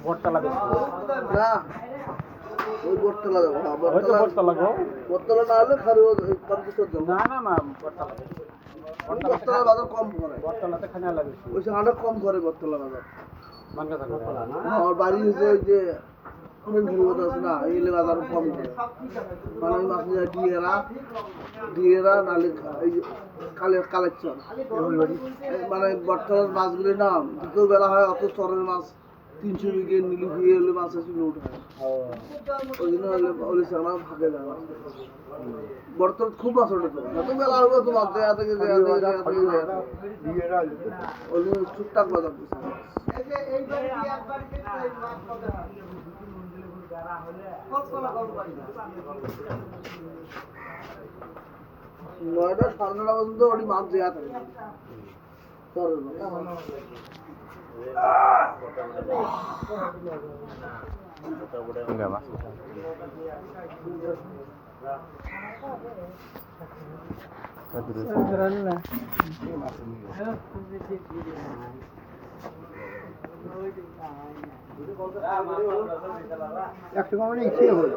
বটতলা না ওই বটতলা যাবো বটতলা না হলে খালি না না না বটতলা বাজার কম করে বটতলাতে খানা লাগে ওই সাড়ে কম করে বটতলা বাজার মানকা থাকে আমার বাড়ি হচ্ছে ওই যে অনেক দূর আছে না এই বাজার কম করে মানে ওই মাছ ডিয়েরা নালে কালেকশন মানে বটতলার মাছগুলির নাম দুটো বেলা হয় অত চরের মাছ 300 বিঘে নীলি বিঘে হলে মাছ আছে লোড হয় ওই জন্য হলে সেখানে ভাগে যায় বটতলা খুব মাছ ওঠে তো যত বেলা হবে তো মাছ দেয়া থেকে ওই জন্য টুকটাক বাজার দিচ্ছে নয়টা সাড়ে 9টা পর্যন্ত ওটি মাছ দেওয়া থাকে একশো কমে ইচ্ছে হল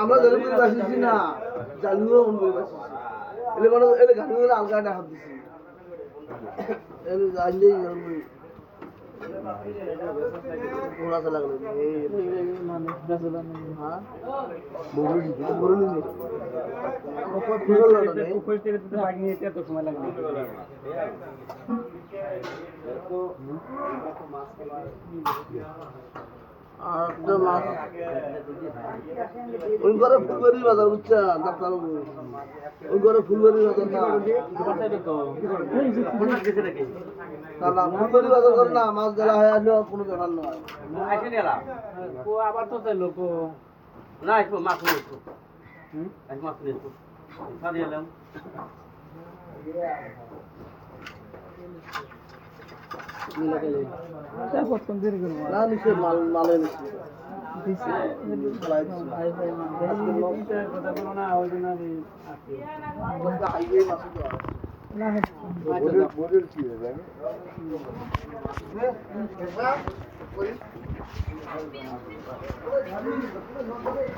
আমরা বাঁচিয়েছি না জালুও এলে মানে এলে গাড়ি আলগা হাত দিচ্ছি ঘোড়া চলা গেল সময় লাগবে ওই ঘরে ফুলবাড়ি বাজার বুঝছা ডাক্তার ওই ঘরে ফুলবাড়ি বাজার ফুলবাড়ি বাজার করে না মাছ গেলা হয়ে আসলে কোনো ব্যাপার নয় আবার তো লোক না আসবো মাছ নিয়ে আসবো মাছ নিয়ে আসবো এলাম না নিশ্চয় মালে নিশ্চয় কি